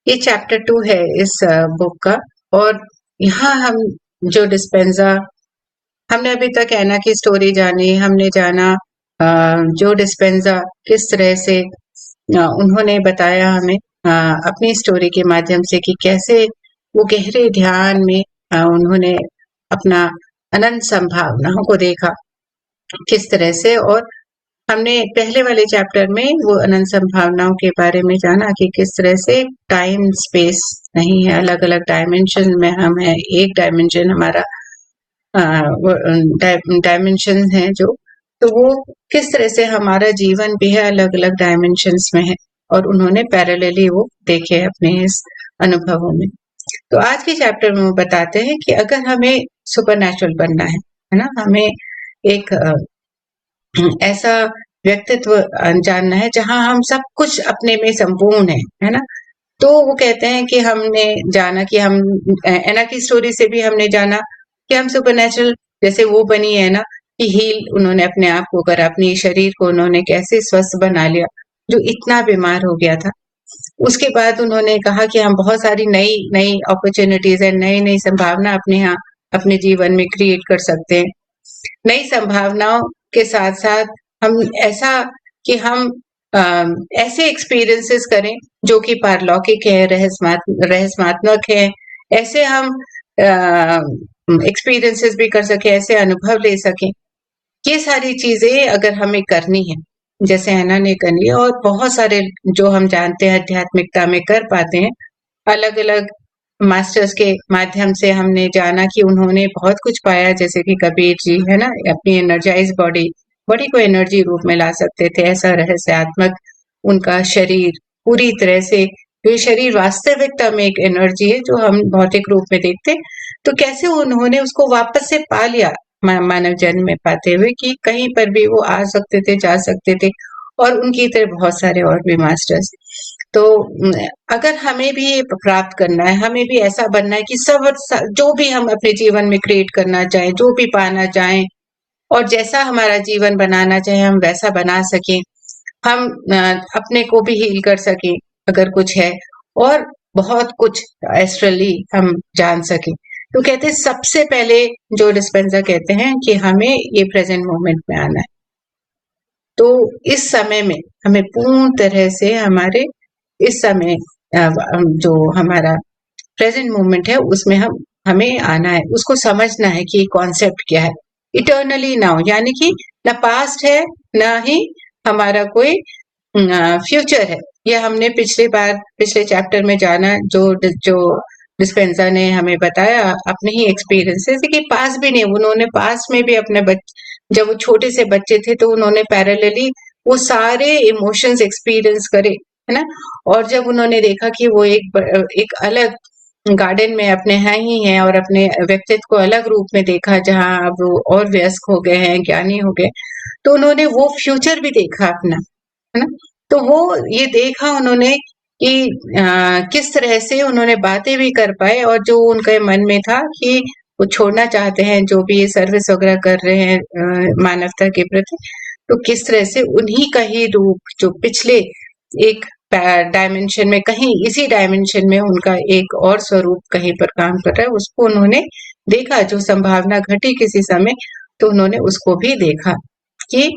ये चैप्टर 2 है इस बुक का। और यहाँ हम जो डिस्पेंजा, हमने अभी तक एना की स्टोरी जानी, हमने जाना जो डिस्पेंजा किस तरह से उन्होंने बताया हमें अपनी स्टोरी के माध्यम से कि कैसे वो गहरे ध्यान में उन्होंने अपना अनंत संभावनाओं को देखा किस तरह से। और हमने पहले वाले चैप्टर में वो अनंत संभावनाओं के बारे में जाना कि किस तरह से टाइम स्पेस नहीं है, अलग अलग डायमेंशन में हम हैं, एक डायमेंशन हमारा डायमेंशन है जो, तो वो किस तरह से हमारा जीवन भी है अलग अलग डायमेंशंस में है, और उन्होंने पैरेलली वो देखे अपने इस अनुभवों में। तो आज के चैप्टर में वो बताते हैं कि अगर हमें सुपरनैचुरल बनना है ना, हमें एक ऐसा व्यक्तित्व जानना है जहां हम सब कुछ अपने में संपूर्ण है ना। तो वो कहते हैं कि हमने जाना कि हम एना की स्टोरी से भी हमने जाना कि हम सुपरनैचुरल जैसे वो बनी है ना, कि हील उन्होंने अपने आप को करा, अपने शरीर को उन्होंने कैसे स्वस्थ बना लिया जो इतना बीमार हो गया था। उसके बाद उन्होंने कहा कि हम बहुत सारी नई नई अपॉर्चुनिटीज है, नई नई संभावना अपने यहाँ अपने जीवन में क्रिएट कर सकते हैं। नई संभावनाओं के साथ साथ हम ऐसा कि हम ऐसे एक्सपीरियंसेस करें जो कि पारलौकिक है, रहस्यात्मक है, ऐसे हम एक्सपीरियंसेस भी कर सके, ऐसे अनुभव ले सकें। ये सारी चीजें अगर हमें करनी है जैसे हैना ने कर लिया, और बहुत सारे जो हम जानते हैं आध्यात्मिकता में कर पाते हैं, अलग अलग मास्टर्स के माध्यम से हमने जाना कि उन्होंने बहुत कुछ पाया, जैसे कि कबीर जी है ना, अपनी एनर्जाइज बॉडी को एनर्जी रूप में ला सकते थे, ऐसा रहस्यात्मक उनका शरीर पूरी तरह से। ये शरीर वास्तविकता में एक एनर्जी है जो हम भौतिक रूप में देखते, तो कैसे उन्होंने उसको वापस से पा लिया मानव जन्म में पाते हुए कि कहीं पर भी वो आ सकते थे, जा सकते थे, और उनकी तरह बहुत सारे और भी मास्टर्स। तो अगर हमें भी ये प्राप्त करना है, हमें भी ऐसा बनना है कि सब जो भी हम अपने जीवन में क्रिएट करना चाहें, जो भी पाना चाहें, और जैसा हमारा जीवन बनाना चाहे हम वैसा बना सकें, हम अपने को भी हील कर सकें अगर कुछ है, और बहुत कुछ एस्ट्रली हम जान सकें। तो कहते हैं सबसे पहले जो डिस्पेंजा कहते हैं कि हमें ये प्रेजेंट मोमेंट में आना है। तो इस समय में हमें पूर्ण तरह से हमारे इस समय जो हमारा प्रेजेंट मोमेंट है उसमें हमें आना है, उसको समझना है कि कॉन्सेप्ट क्या है। इटर्नली नाउ, यानी कि ना पास्ट है ना ही हमारा कोई फ्यूचर है। यह हमने पिछले चैप्टर में जाना, जो डिस्पेंजा ने हमें बताया अपने ही एक्सपीरियंसेस कि पास भी नहीं, उन्होंने पास में भी अपने जब वो छोटे से बच्चे थे तो उन्होंने पैरेलली वो सारे इमोशंस एक्सपीरियंस करे, है ना। और जब उन्होंने देखा कि वो एक अलग गार्डन में अपने हैं ही हैं, और अपने व्यक्तित्व को अलग रूप में देखा जहां अब वो और वयस्क हो गए हैं, ज्ञानी हो गए, तो उन्होंने वो फ्यूचर भी देखा अपना, है ना। तो वो ये देखा उन्होंने कि किस तरह से उन्होंने बातें भी कर पाए, और जो उनके मन में था कि वो छोड़ना चाहते हैं जो भी ये सर्विस वगैरह कर रहे हैं मानवता के प्रति, तो किस तरह से उन्हीं का ही रूप जो पिछले एक डायमेंशन में, कहीं इसी डायमेंशन में उनका एक और स्वरूप कहीं पर काम कर रहा है, उसको उन्होंने देखा। जो संभावना घटी किसी समय, तो उन्होंने उसको भी देखा कि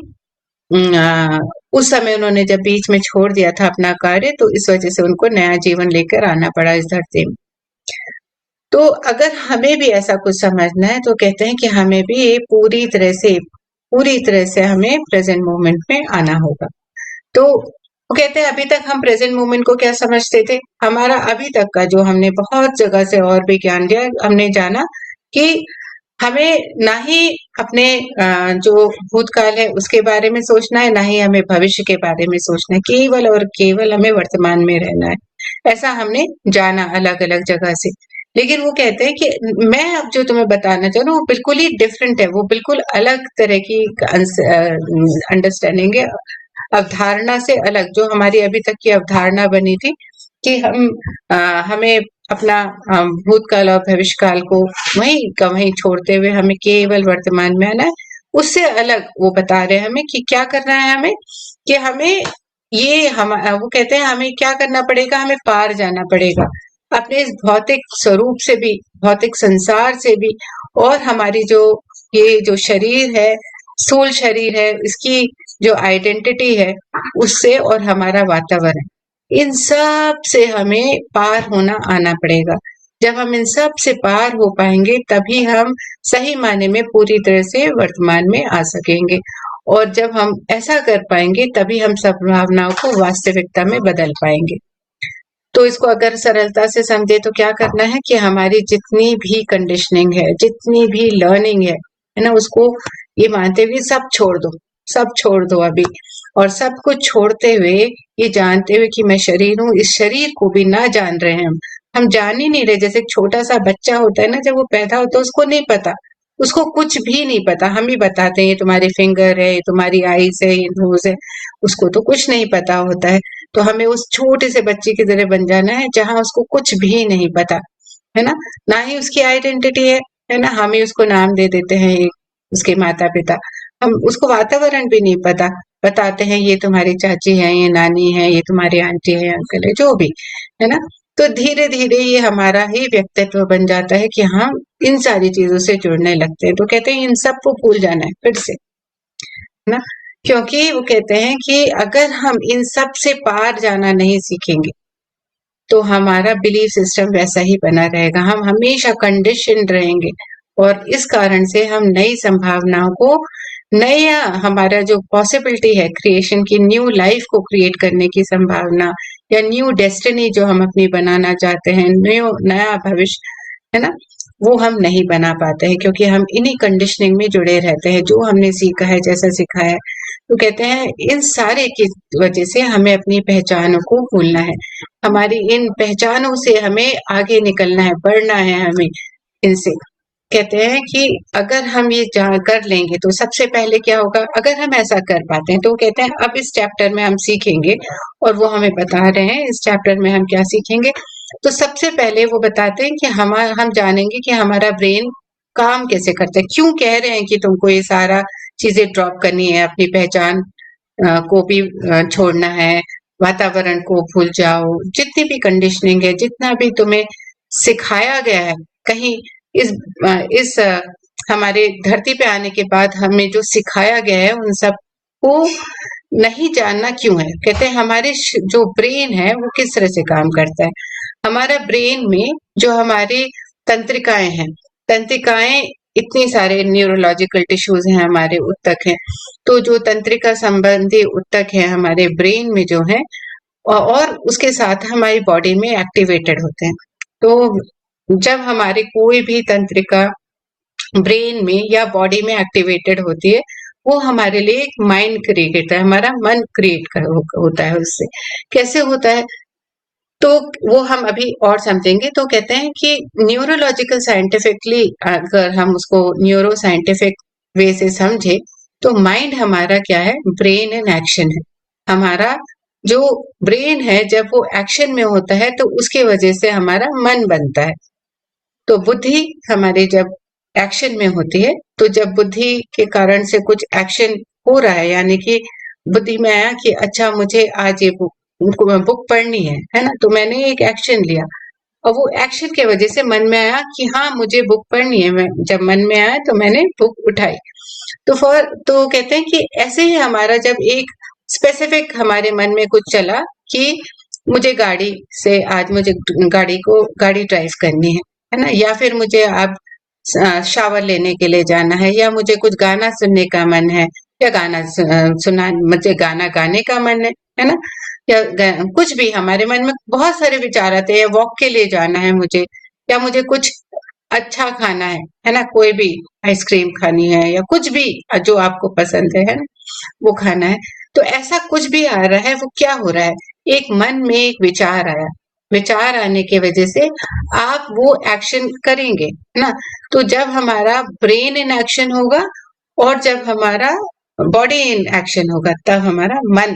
उस समय उन्होंने जब बीच में छोड़ दिया था अपना कार्य, तो इस वजह से उनको नया जीवन लेकर आना पड़ा इस धरती में। तो अगर हमें भी ऐसा कुछ समझना है तो कहते हैं कि हमें भी पूरी तरह से हमें प्रेजेंट मोमेंट में आना होगा। तो वो कहते हैं अभी तक हम प्रेजेंट मोमेंट को क्या समझते थे, हमारा अभी तक का जो हमने बहुत जगह से और भी ज्ञान लिया, हमने जाना कि हमें ना ही अपने जो भूतकाल है उसके बारे में सोचना है, ना ही हमें भविष्य के बारे में सोचना है, केवल और केवल हमें वर्तमान में रहना है। ऐसा हमने जाना अलग अलग जगह से। लेकिन वो कहते हैं कि मैं अब जो तुम्हें बताना चाह रहा हूँ वो बिल्कुल ही डिफरेंट है, वो बिल्कुल अलग तरह की अंडरस्टैंडिंग है, अवधारणा से अलग, जो हमारी अभी तक की अवधारणा बनी थी कि हमें अपना भूतकाल और भविष्यकाल को वहीं छोड़ते हुए हमें केवल वर्तमान में आना है। उससे अलग वो बता रहे हैं हमें कि क्या करना है हमें, कि हमें ये हम वो कहते हैं हमें क्या करना पड़ेगा, हमें पार जाना पड़ेगा अपने इस भौतिक स्वरूप से भी, भौतिक संसार से भी, और हमारी जो ये जो शरीर है, स्थूल शरीर है, इसकी जो आइडेंटिटी है उससे, और हमारा वातावरण, इन सब से हमें पार होना आना पड़ेगा। जब हम इन सब से पार हो पाएंगे तभी हम सही मायने में पूरी तरह से वर्तमान में आ सकेंगे, और जब हम ऐसा कर पाएंगे तभी हम सब भावनाओं को वास्तविकता में बदल पाएंगे। तो इसको अगर सरलता से समझे तो क्या करना है कि हमारी जितनी भी कंडीशनिंग है, जितनी भी लर्निंग है ना, उसको ये मानते हुए सब छोड़ दो अभी, और सब कुछ छोड़ते हुए ये जानते हुए कि मैं शरीर हूँ, इस शरीर को भी ना जान रहे हैं हम जान ही नहीं रहे। जैसे एक छोटा सा बच्चा होता है ना, जब वो पैदा होता है उसको नहीं पता, उसको कुछ भी नहीं पता, हम ही बताते हैं ये तुम्हारे फिंगर है, ये तुम्हारी आईज है, ये नोज है, उसको तो कुछ नहीं पता होता है। तो हमें उस छोटे से बच्चे की तरह बन जाना है जहां उसको कुछ भी नहीं पता, है ना ही उसकी आइडेंटिटी है ना, हम ही उसको नाम दे देते हैं उसके माता पिता, हम उसको वातावरण भी नहीं पता, बताते हैं ये तुम्हारी चाची है, ये नानी है, ये तुम्हारी आंटी है, अंकल है, जो भी, है ना। तो धीरे धीरे ये हमारा ही व्यक्तित्व बन जाता है कि हम इन सारी चीजों से जुड़ने लगते हैं। तो कहते हैं इन सबको भूल जाना है फिर से, है ना, क्योंकि वो कहते हैं कि अगर हम इन सब से पार जाना नहीं सीखेंगे तो हमारा बिलीफ सिस्टम वैसा ही बना रहेगा, हम हमेशा कंडीशन्ड रहेंगे, और इस कारण से हम नई संभावनाओं को, नया हमारा जो पॉसिबिलिटी है क्रिएशन की, न्यू लाइफ को क्रिएट करने की संभावना, या न्यू डेस्टिनी जो हम अपनी बनाना चाहते हैं, नया भविष्य, है ना, वो हम नहीं बना पाते हैं क्योंकि हम इन्हीं कंडीशनिंग में जुड़े रहते हैं, जो हमने सीखा है, जैसा सिखाया है। तो कहते हैं इन सारे की वजह से हमें अपनी पहचानों को भूलना है, हमारी इन पहचानों से हमें आगे निकलना है, बढ़ना है हमें इनसे। कहते हैं कि अगर हम ये कर लेंगे तो सबसे पहले क्या होगा, अगर हम ऐसा कर पाते हैं तो कहते हैं अब इस चैप्टर में हम सीखेंगे, और वो हमें बता रहे हैं इस चैप्टर में हम क्या सीखेंगे। तो सबसे पहले वो बताते हैं कि हम जानेंगे कि हमारा ब्रेन काम कैसे करता है, क्यों कह रहे हैं कि तुमको ये सारा चीजें ड्रॉप करनी है, अपनी पहचान को भी छोड़ना है, वातावरण को भूल जाओ, जितनी भी कंडीशनिंग है, जितना भी तुम्हें सिखाया गया है, कहीं इस हमारे धरती पे आने के बाद हमें जो सिखाया गया है उन सब को नहीं जानना क्यों है। कहते हैं हमारे जो ब्रेन है वो किस तरह से काम करता है। हमारा ब्रेन में जो हमारे तंत्रिकाएं हैं, तंत्रिकाएं इतनी सारे न्यूरोलॉजिकल टिश्यूज हैं, हमारे ऊतक हैं, तो जो तंत्रिका संबंधी ऊतक है हमारे ब्रेन में जो है, और उसके साथ हमारी बॉडी में एक्टिवेटेड होते हैं। तो जब हमारे कोई भी तंत्रिका ब्रेन में या बॉडी में एक्टिवेटेड होती है, वो हमारे लिए एक माइंड क्रिएट करता है, हमारा मन क्रिएट होता है उससे। कैसे होता है तो वो हम अभी और समझेंगे। तो कहते हैं कि न्यूरोलॉजिकल साइंटिफिकली अगर हम उसको न्यूरो साइंटिफिक वे से समझे तो माइंड हमारा क्या है, ब्रेन इन एक्शन है। हमारा जो ब्रेन है जब वो एक्शन में होता है तो उसके वजह से हमारा मन बनता है। तो बुद्धि हमारी जब एक्शन में होती है, तो जब बुद्धि के कारण से कुछ एक्शन हो रहा है, यानी कि बुद्धि में आया कि अच्छा मुझे आज ये बुक पढ़नी है ना, तो मैंने एक एक्शन लिया, और वो एक्शन के वजह से मन में आया कि हाँ मुझे बुक पढ़नी है। मैं जब मन में आया तो मैंने बुक उठाई। तो कहते हैं कि ऐसे ही हमारा जब एक स्पेसिफिक हमारे मन में कुछ चला कि मुझे मुझे गाड़ी ड्राइव करनी है ना, या फिर मुझे अब शावर लेने के लिए जाना है, या मुझे कुछ गाना सुनने का मन है, या मुझे गाना गाने का मन है ना, या कुछ भी हमारे मन में बहुत सारे विचार आते हैं, वॉक के लिए जाना है मुझे, या मुझे कुछ अच्छा खाना है ना, कोई भी आइसक्रीम खानी है, या कुछ भी जो आपको पसंद है ना, वो खाना है। तो ऐसा कुछ भी आ रहा है, वो क्या हो रहा है, एक मन में एक विचार आया, विचार आने की वजह से आप वो एक्शन करेंगे, है ना। तो जब हमारा ब्रेन इन एक्शन होगा और जब हमारा बॉडी इन एक्शन होगा, तब हमारा मन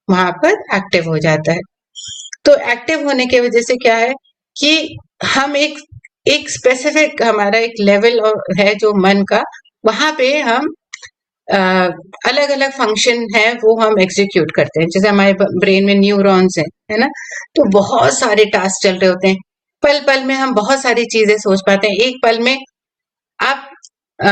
वहां पर एक्टिव हो जाता है। तो एक्टिव होने की वजह से क्या है कि हम एक स्पेसिफिक हमारा एक लेवल है जो मन का, वहां पे हम अलग अलग फंक्शन है वो हम एग्जीक्यूट करते हैं। जैसे हमारे ब्रेन में न्यूरॉन्स है ना, तो बहुत सारे टास्क चल रहे होते हैं। पल पल में हम बहुत सारी चीजें सोच पाते हैं। एक पल में आप अ,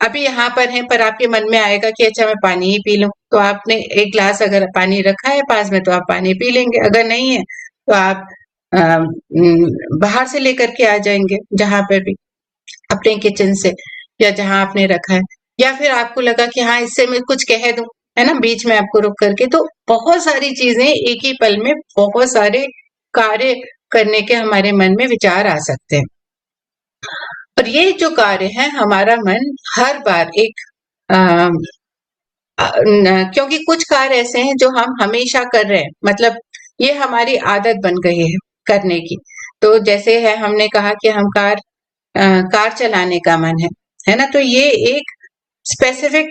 अभी यहाँ पर हैं, पर आपके मन में आएगा कि अच्छा मैं पानी ही पी लूं, तो आपने एक ग्लास अगर पानी रखा है पास में तो आप पानी पी लेंगे। अगर नहीं है तो आप बाहर से लेकर के आ जाएंगे, जहां पर भी अपने किचन से या जहां आपने रखा है। या फिर आपको लगा कि हाँ इससे मैं कुछ कह दूं, है ना, बीच में आपको रुक करके। तो बहुत सारी चीजें एक ही पल में, बहुत सारे कार्य करने के हमारे मन में विचार आ सकते हैं। और ये जो कार्य है, हमारा मन हर बार एक क्योंकि कुछ कार्य ऐसे हैं जो हम हमेशा कर रहे हैं, मतलब ये हमारी आदत बन गई है करने की। तो जैसे है, हमने कहा कि हम कार चलाने का मन है ना, तो ये एक स्पेसिफिक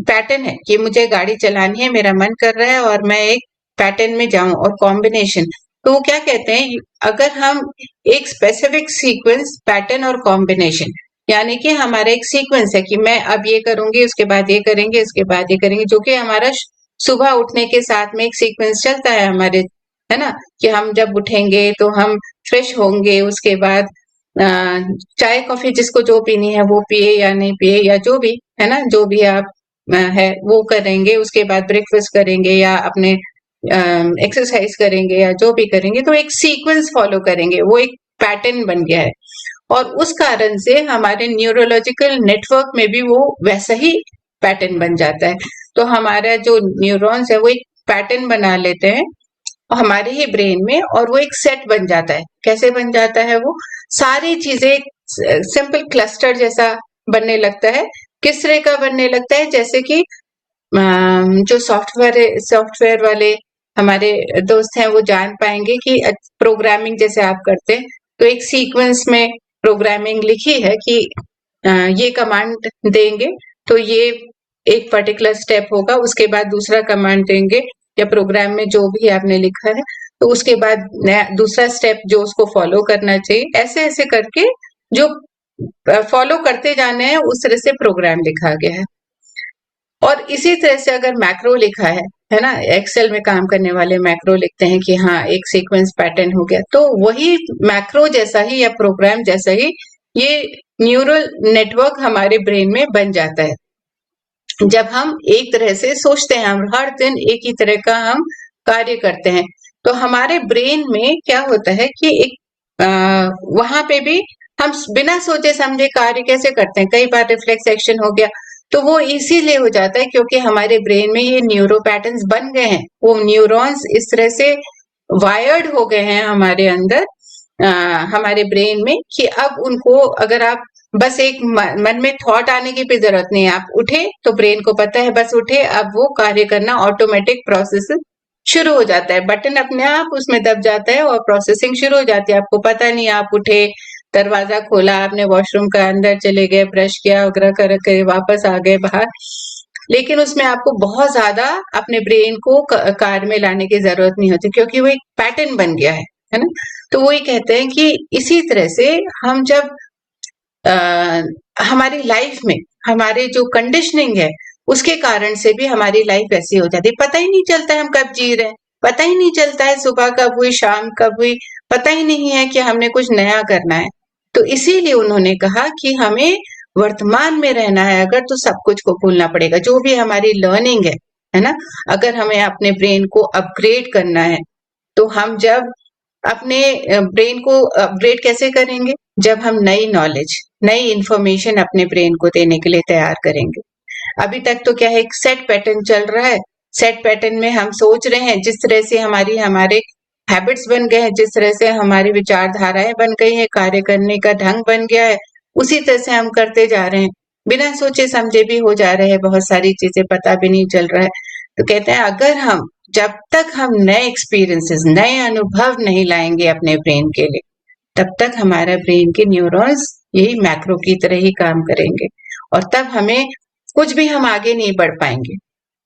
पैटर्न है कि मुझे गाड़ी चलानी है, मेरा मन कर रहा है और मैं एक पैटर्न में जाऊं, और कॉम्बिनेशन। तो वो क्या कहते हैं, अगर हम एक स्पेसिफिक सीक्वेंस, पैटर्न और कॉम्बिनेशन, यानी कि हमारा एक सीक्वेंस है कि मैं अब ये करूंगी, उसके बाद ये करेंगे, उसके बाद ये करेंगे, जो कि हमारा सुबह उठने के साथ में एक सीक्वेंस चलता है हमारे, है ना, कि हम जब उठेंगे तो हम फ्रेश होंगे, उसके बाद चाय कॉफी जिसको जो पीनी है वो पिए या नहीं पिए, या जो भी है ना, जो भी आप है वो करेंगे। उसके बाद ब्रेकफास्ट करेंगे या अपने एक्सरसाइज करेंगे या जो भी करेंगे, तो एक सीक्वेंस फॉलो करेंगे, वो एक पैटर्न बन गया है। और उस कारण से हमारे न्यूरोलॉजिकल नेटवर्क में भी वो वैसा ही पैटर्न बन जाता है। तो हमारा जो न्यूरॉन्स है वो एक पैटर्न बना लेते हैं हमारे ही ब्रेन में, और वो एक सेट बन जाता है। कैसे बन जाता है, वो सारी चीजें एक सिंपल क्लस्टर जैसा बनने लगता है। किस तरह का बनने लगता है, जैसे कि जो सॉफ्टवेयर वाले हमारे दोस्त हैं वो जान पाएंगे कि प्रोग्रामिंग जैसे आप करते हैं, तो एक सीक्वेंस में प्रोग्रामिंग लिखी है कि ये कमांड देंगे तो ये एक पर्टिकुलर स्टेप होगा, उसके बाद दूसरा कमांड देंगे, या प्रोग्राम में जो भी आपने लिखा है तो उसके बाद दूसरा स्टेप जो उसको फॉलो करना चाहिए, ऐसे ऐसे करके जो फॉलो करते जाने हैं उस तरह से प्रोग्राम लिखा गया है। और इसी तरह से अगर मैक्रो लिखा है ना, एक्सेल में काम करने वाले मैक्रो लिखते हैं कि हाँ एक सीक्वेंस पैटर्न हो गया, तो वही मैक्रो जैसा ही या प्रोग्राम जैसा ही ये न्यूरल नेटवर्क हमारे ब्रेन में बन जाता है। जब हम एक तरह से सोचते हैं, हम हर दिन एक ही तरह का हम कार्य करते हैं, तो हमारे ब्रेन में क्या होता है कि एक वहां पे भी हम बिना सोचे समझे कार्य कैसे करते हैं, कई बार रिफ्लेक्स एक्शन हो गया, तो वो इसीलिए हो जाता है क्योंकि हमारे ब्रेन में ये न्यूरो पैटर्न्स बन गए हैं। वो न्यूरॉन्स इस तरह से वायर्ड हो गए हैं हमारे अंदर, हमारे ब्रेन में, कि अब उनको अगर आप बस एक मन में थॉट आने की भी जरूरत नहीं है, आप उठे तो ब्रेन को पता है बस उठे, अब वो कार्य करना ऑटोमेटिक प्रोसेस शुरू हो जाता है, बटन अपने आप उसमें दब जाता है और प्रोसेसिंग शुरू हो जाती है। आपको पता नहीं, आप उठे, दरवाजा खोला, आपने वॉशरूम का अंदर चले गए, ब्रश किया वगैरह करके वापस आ गए बाहर, लेकिन उसमें आपको बहुत ज्यादा अपने ब्रेन को कार्य में लाने की जरूरत नहीं होती क्योंकि वो एक पैटर्न बन गया है ना। तो वही कहते हैं कि इसी तरह से हम जब हमारी लाइफ में हमारे जो कंडीशनिंग है उसके कारण से भी हमारी लाइफ ऐसी हो जाती है, पता ही नहीं चलता है हम कब जी रहे हैं, पता ही नहीं चलता है सुबह कब हुई, शाम कब हुई, पता ही नहीं है कि हमने कुछ नया करना है। तो इसीलिए उन्होंने कहा कि हमें वर्तमान में रहना है अगर, तो सब कुछ को भूलना पड़ेगा, जो भी हमारी लर्निंग है ना। अगर हमें अपने ब्रेन को अपग्रेड करना है, तो हम जब अपने ब्रेन को अपग्रेड कैसे करेंगे, जब हम नई नॉलेज, नई इंफॉर्मेशन अपने ब्रेन को देने के लिए तैयार करेंगे। अभी तक तो क्या है, एक सेट पैटर्न चल रहा है, सेट पैटर्न में हम सोच रहे हैं, जिस तरह से हमारे हैबिट्स बन गए हैं, जिस तरह से हमारी विचारधाराएं बन गई है, कार्य करने का ढंग बन गया है, उसी तरह से हम करते जा रहे हैं, बिना सोचे समझे भी हो जा रहे हैं, बहुत सारी चीजें पता भी नहीं चल रहा है। तो कहते हैं अगर हम, जब तक हम नए एक्सपीरियंसेस, नए अनुभव नहीं लाएंगे अपने ब्रेन के लिए, तब तक हमारा ब्रेन के न्यूरॉन्स यही मैक्रो की तरह ही काम करेंगे, और तब हमें कुछ भी हम आगे नहीं बढ़ पाएंगे।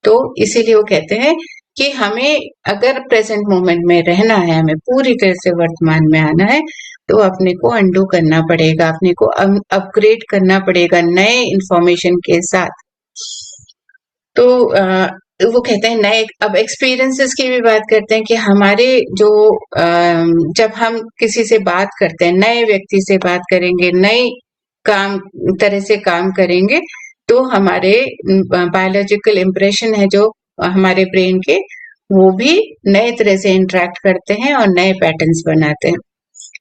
तो इसीलिए वो कहते हैं कि हमें अगर प्रेजेंट मोमेंट में रहना है, हमें पूरी तरह से वर्तमान में आना है, तो अपने को अंडू करना पड़ेगा, अपने को अपग्रेड करना पड़ेगा नए इंफॉर्मेशन के साथ। तो वो कहते हैं नए, अब एक्सपीरियंसेस की भी बात करते हैं कि हमारे जो जब हम किसी से बात करते हैं, नए व्यक्ति से बात करेंगे, नए काम तरह से काम करेंगे, तो हमारे बायोलॉजिकल इम्प्रेशन है जो हमारे ब्रेन के, वो भी नए तरह से इंटरेक्ट करते हैं और नए पैटर्न्स बनाते हैं।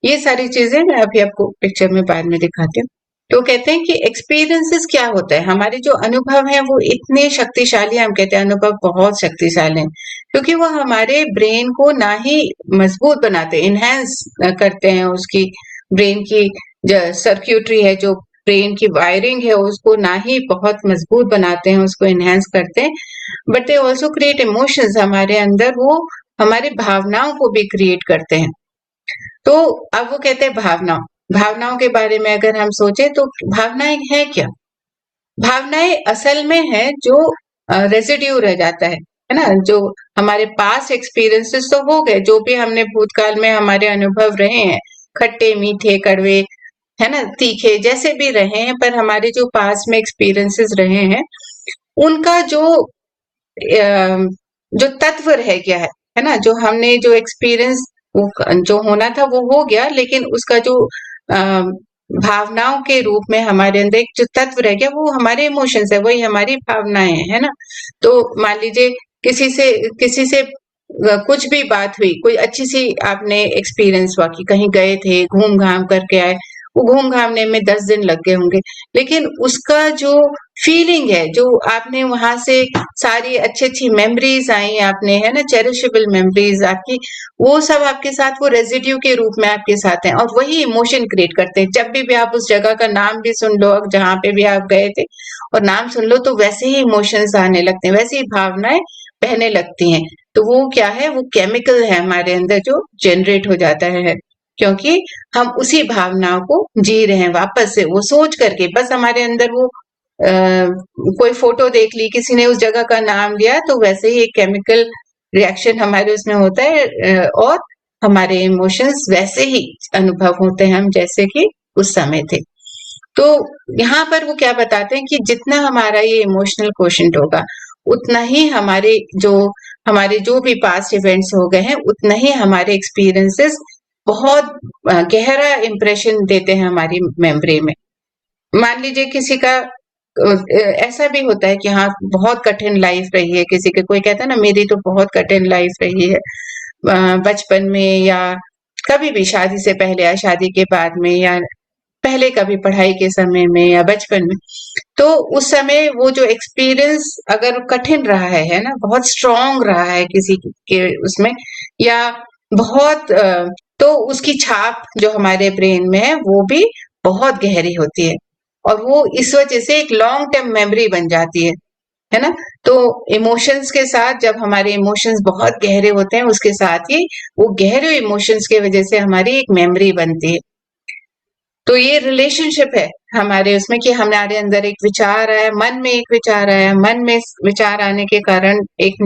ये सारी चीजें मैं अभी आपको पिक्चर में बाद में दिखाती हूँ। तो कहते हैं कि एक्सपीरियंसेस क्या होता है, हमारे जो अनुभव है वो इतने शक्तिशाली, हम कहते हैं अनुभव बहुत शक्तिशाली है, क्योंकि वो हमारे ब्रेन को ना ही मजबूत बनाते, इनहेंस करते हैं, उसकी ब्रेन की जो सर्क्यूटरी है, जो ब्रेन की वायरिंग है, उसको ना ही बहुत मजबूत बनाते हैं, उसको इनहेंस करते हैं, but they also create emotions, हमारे अंदर वो हमारी भावनाओं को भी क्रिएट करते हैं। तो अब वो कहते हैं भावनाओं के बारे में अगर हम सोचे तो भावनाएं हैं क्या? भावनाएं असल में है जो रेजिड्यू रह जाता है ना, जो हमारे पास एक्सपीरियंसेस तो हो गए, जो भी हमने भूतकाल में हमारे अनुभव रहे हैं, खट्टे मीठे कड़वे, है ना, तीखे, जैसे भी रहे हैं, पर हमारे जो पास में एक्सपीरियंसेस रहे हैं, उनका जो तत्व रह गया है ना, जो हमने जो एक्सपीरियंस जो होना था वो हो गया, लेकिन उसका जो भावनाओं के रूप में हमारे अंदर एक जो तत्व रह गया, वो हमारे इमोशंस है, वही हमारी भावनाएं है ना। तो मान लीजिए किसी से कुछ भी बात हुई, कोई अच्छी सी आपने एक्सपीरियंस हुआ कि कहीं गए थे, घूम घाम करके आए, वो घूम घामने में 10 दिन लग गए होंगे, लेकिन उसका जो फीलिंग है, जो आपने वहां से सारी अच्छी अच्छी मेमोरीज आई आपने, है ना, चेरिशेबल मेमोरीज आपकी, वो सब आपके साथ वो रेजिड्यू के रूप में आपके साथ हैं, और वही इमोशन क्रिएट करते हैं। जब भी आप उस जगह का नाम भी सुन लो, जहां पे भी आप गए थे और नाम सुन लो, तो वैसे ही इमोशंस आने लगते हैं, वैसे ही भावनाएं बहने लगती हैं। तो वो क्या है, वो केमिकल है हमारे अंदर जो जनरेट हो जाता है, क्योंकि हम उसी भावनाओं को जी रहे हैं वापस से, वो सोच करके, बस हमारे अंदर वो कोई फोटो देख ली, किसी ने उस जगह का नाम लिया, तो वैसे ही एक केमिकल रिएक्शन हमारे उसमें होता है, और हमारे इमोशंस वैसे ही अनुभव होते हैं हम जैसे कि उस समय थे। तो यहाँ पर वो क्या बताते हैं कि जितना हमारा ये इमोशनल क्वोशंट होगा, उतना ही हमारे जो भी पास्ट इवेंट्स हो गए हैं, उतना ही हमारे एक्सपीरियंसेस बहुत गहरा इंप्रेशन देते हैं हमारी मेमोरी में। मान लीजिए किसी का ऐसा भी होता है कि हाँ, बहुत कठिन लाइफ रही है किसी के, कोई कहता है ना मेरी तो बहुत कठिन लाइफ रही है, बचपन में या कभी भी, शादी से पहले या शादी के बाद में, या पहले कभी पढ़ाई के समय में या बचपन में, तो उस समय वो जो एक्सपीरियंस अगर कठिन रहा है ना, बहुत स्ट्रांग रहा है किसी के उसमें, या बहुत तो उसकी छाप जो हमारे ब्रेन में है वो भी बहुत गहरी होती है, और वो इस वजह से एक लॉन्ग टर्म मेमोरी बन जाती है ना। तो इमोशंस के साथ, जब हमारे इमोशंस बहुत गहरे होते हैं, उसके साथ ही वो गहरे इमोशंस की वजह से हमारी एक मेमोरी बनती है। तो ये रिलेशनशिप है हमारे उसमें कि हमारे अंदर एक विचार आया, मन में एक विचार आया, मन में विचार आने के कारण एक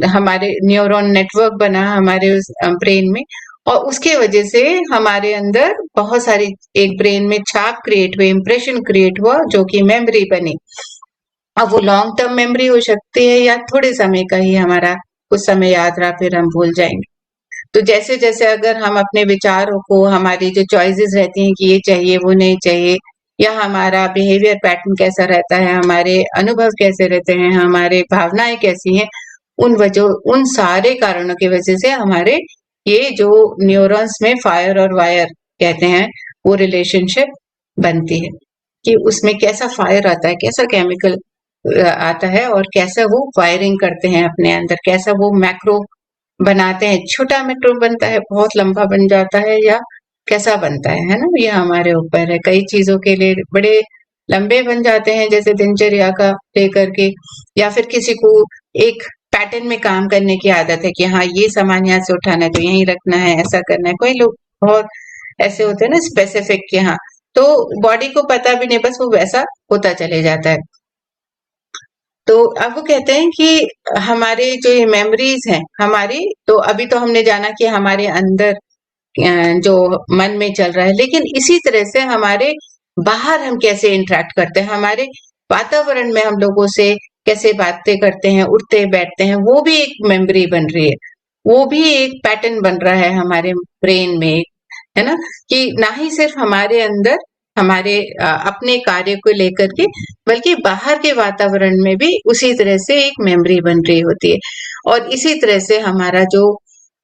हमारे न्यूरॉन नेटवर्क बना हमारे उस ब्रेन में, और उसके वजह से हमारे अंदर बहुत सारी एक ब्रेन में छाप क्रिएट हुई, इंप्रेशन क्रिएट हुआ, जो कि मेमोरी बनी। अब वो लॉन्ग टर्म मेमोरी हो सकती है या थोड़े समय का ही हमारा कुछ समय याद रहा फिर हम भूल जाएंगे। तो जैसे जैसे अगर हम अपने विचारों को, हमारी जो चॉइसेस रहती हैं कि ये चाहिए वो नहीं चाहिए, या हमारा बिहेवियर पैटर्न कैसा रहता है, हमारे अनुभव कैसे रहते हैं, हमारे भावनाएं कैसी हैं, उन सारे कारणों की वजह से हमारे ये जो न्यूरॉन्स में फायर और वायर कहते हैं, वो रिलेशनशिप बनती है कि उसमें कैसा फायर आता है, कैसा केमिकल आता है, और कैसा वो वायरिंग करते हैं अपने अंदर, कैसा वो मैक्रो बनाते हैं, छोटा मैक्रो बनता है, बहुत लंबा बन जाता है, या कैसा बनता है ना, ये हमारे ऊपर है। कई चीजों के लिए बड़े लंबे बन जाते हैं, जैसे दिनचर्या का लेकर के, या फिर किसी को एक पैटर्न में काम करने की आदत है कि हाँ, ये सामान यहाँ से उठाना है तो यहीं रखना है, ऐसा करना है। कोई लोग बहुत ऐसे होते हैं ना स्पेसिफिक कि हाँ, तो बॉडी को पता भी नहीं, बस वो वैसा होता चले जाता है। तो अब वो कहते हैं कि हमारे जो ये मेमोरीज हैं हमारी, तो अभी तो हमने जाना कि हमारे अंदर जो मन में चल रहा है, लेकिन इसी तरह से हमारे बाहर हम कैसे इंटरेक्ट करते हैं, हमारे वातावरण में हम लोगों से कैसे बातें करते हैं, उठते बैठते हैं, वो भी एक मेमोरी बन रही है, वो भी एक पैटर्न बन रहा है हमारे ब्रेन में, है ना? कि ना ही सिर्फ हमारे अंदर हमारे अपने कार्य को लेकर के, बल्कि बाहर के वातावरण में भी उसी तरह से एक मेमोरी बन रही होती है। और इसी तरह से हमारा जो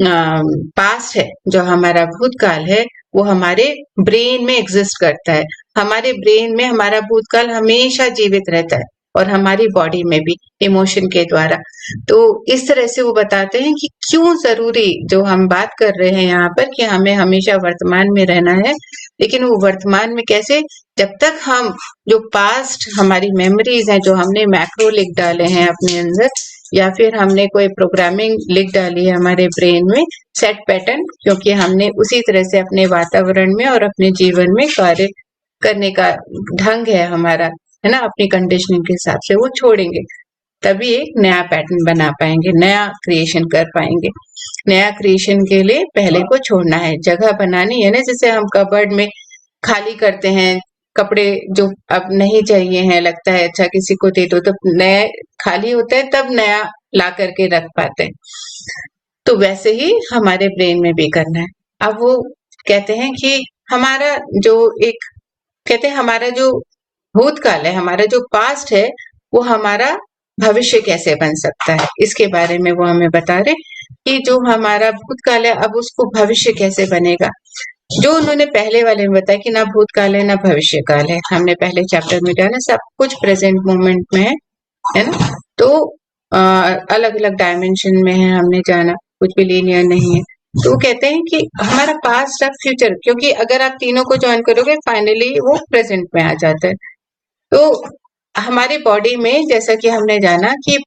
पास्ट है, जो हमारा भूतकाल है, वो हमारे ब्रेन में एग्जिस्ट करता है। हमारे ब्रेन में हमारा भूतकाल हमेशा जीवित रहता है और हमारी बॉडी में भी इमोशन के द्वारा। तो इस तरह से वो बताते हैं कि क्यों जरूरी, जो हम बात कर रहे हैं यहाँ पर, कि हमें हमेशा वर्तमान में रहना है। लेकिन वो वर्तमान में कैसे? जब तक हम जो पास्ट हमारी मेमोरीज हैं, जो हमने मैक्रो लिख डाले हैं अपने अंदर, या फिर हमने कोई प्रोग्रामिंग लिख डाली है हमारे ब्रेन में, सेट पैटर्न, क्योंकि हमने उसी तरह से अपने वातावरण में और अपने जीवन में कार्य करने का ढंग है हमारा, है ना, अपनी कंडीशनिंग के हिसाब से वो छोड़ेंगे, तभी एक नया पैटर्न बना पाएंगे, नया क्रिएशन कर पाएंगे। नया क्रिएशन के लिए पहले को छोड़ना है, जगह बनानी है ना, जैसे हम कबर्ड में खाली करते हैं कपड़े जो अब नहीं चाहिए हैं, लगता है अच्छा किसी को दे दो, तो नए खाली होता है तब नया ला करके रख पाते हैं। तो वैसे ही हमारे ब्रेन में भी करना है। अब वो कहते हैं कि हमारा जो एक, कहते हैं हमारा जो भूतकाल है, हमारा जो पास्ट है, वो हमारा भविष्य कैसे बन सकता है, इसके बारे में वो हमें बता रहे कि जो हमारा भूतकाल है, अब उसको भविष्य कैसे बनेगा। जो उन्होंने पहले वाले में बताया कि ना भूतकाल है ना भविष्य काल है, हमने पहले चैप्टर में जाना, सब कुछ प्रेजेंट मोमेंट में है ना। तो अलग अलग डायमेंशन में है, हमने जाना, कुछ भी लीनियर नहीं है। तो वो कहते हैं कि हमारा पास्ट और फ्यूचर, क्योंकि अगर आप तीनों को ज्वाइन करोगे फाइनली वो प्रेजेंट में आ जाता है। तो हमारी बॉडी में, जैसा कि हमने जाना कि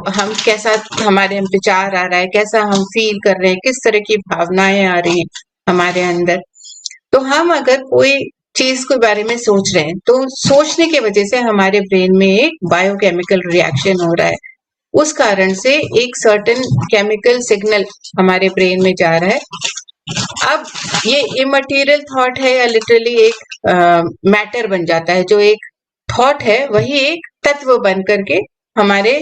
हम कैसा, हमारे विचार आ रहा है, कैसा हम फील कर रहे हैं, किस तरह की भावनाएं आ रही हैं हमारे अंदर। तो हम अगर कोई चीज के बारे में सोच रहे हैं, तो सोचने की वजह से हमारे ब्रेन में एक बायोकेमिकल रिएक्शन हो रहा है, उस कारण से एक सर्टेन केमिकल सिग्नल हमारे ब्रेन में जा रहा है। अब ये इमटेरियल थॉट है या लिटरली एक मैटर बन जाता है, जो एक थॉट है वही एक तत्व बन करके हमारे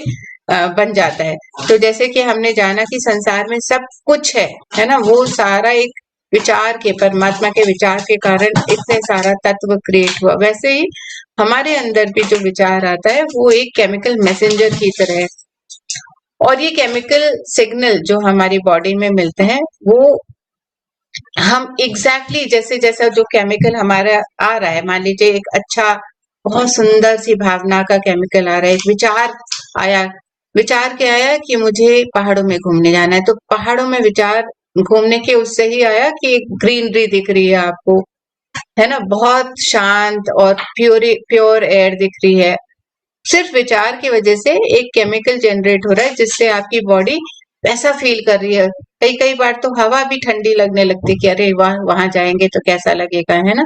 बन जाता है। तो जैसे कि हमने जाना कि संसार में सब कुछ है ना, वो सारा एक विचार के, परमात्मा के विचार के कारण इतने सारा तत्व क्रिएट हुआ। वैसे ही हमारे अंदर भी जो विचार आता है वो एक केमिकल मैसेंजर की तरह है, और ये केमिकल सिग्नल जो हमारी बॉडी में मिलते हैं, वो हम एग्जैक्टली जैसे जैसा जो केमिकल हमारा आ रहा है, मान लीजिए एक अच्छा बहुत सुंदर सी भावना का केमिकल आ रहा है, एक विचार आया, विचार क्या आया कि मुझे पहाड़ों में घूमने जाना है, तो पहाड़ों में विचार घूमने के उससे ही आया कि ग्रीनरी दिख रही है आपको, है ना, बहुत शांत और प्योर एयर दिख रही है। सिर्फ विचार की वजह से एक केमिकल जनरेट हो रहा है, जिससे आपकी बॉडी ऐसा फील कर रही है। कई कई बार तो हवा भी ठंडी लगने लगती कि अरे वाह, वहां जाएंगे तो कैसा लगेगा, है ना।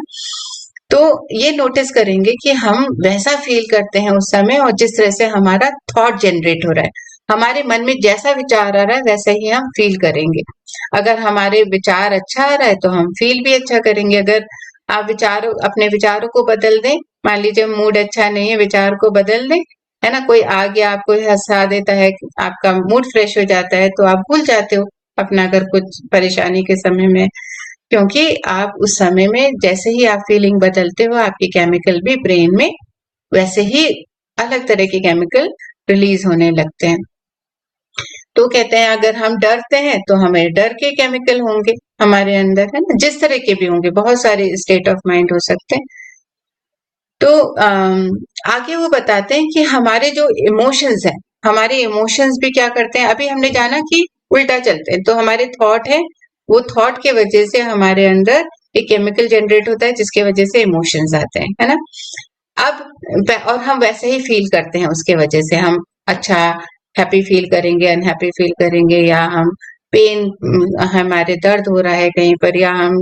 तो ये नोटिस करेंगे कि हम वैसा फील करते हैं उस समय, और जिस तरह से हमारा थॉट जनरेट हो रहा है, हमारे मन में जैसा विचार आ रहा है वैसा ही हम फील करेंगे। अगर हमारे विचार अच्छा आ रहा है तो हम फील भी अच्छा करेंगे। अगर आप अपने विचारों को बदल दें, मान लीजिए मूड अच्छा नहीं है, विचार को बदल दें, है ना, कोई आ गया आपको हंसा देता है, आपका मूड फ्रेश हो जाता है, तो आप भूल जाते हो अपना अगर कुछ परेशानी के समय में, क्योंकि आप उस समय में जैसे ही आप फीलिंग बदलते हो, आपकी केमिकल भी ब्रेन में वैसे ही अलग तरह के केमिकल रिलीज होने लगते हैं। तो कहते हैं अगर हम डरते हैं तो हमें डर के केमिकल होंगे हमारे अंदर, है ना, जिस तरह के भी होंगे, बहुत सारे स्टेट ऑफ माइंड हो सकते हैं। तो आगे वो बताते हैं कि हमारे जो इमोशंस हैं, हमारे इमोशंस भी क्या करते हैं। अभी हमने जाना कि उल्टा चलते हैं, तो हमारे थॉट है, वो थॉट के वजह से हमारे अंदर एक केमिकल जनरेट होता है, जिसके वजह से इमोशंस आते हैं, है ना। अब और हम वैसे ही फील करते हैं, उसके वजह से हम अच्छा हैप्पी फील करेंगे, अनहैप्पी फील करेंगे, या हम पेन, हमारे दर्द हो रहा है कहीं पर, या हम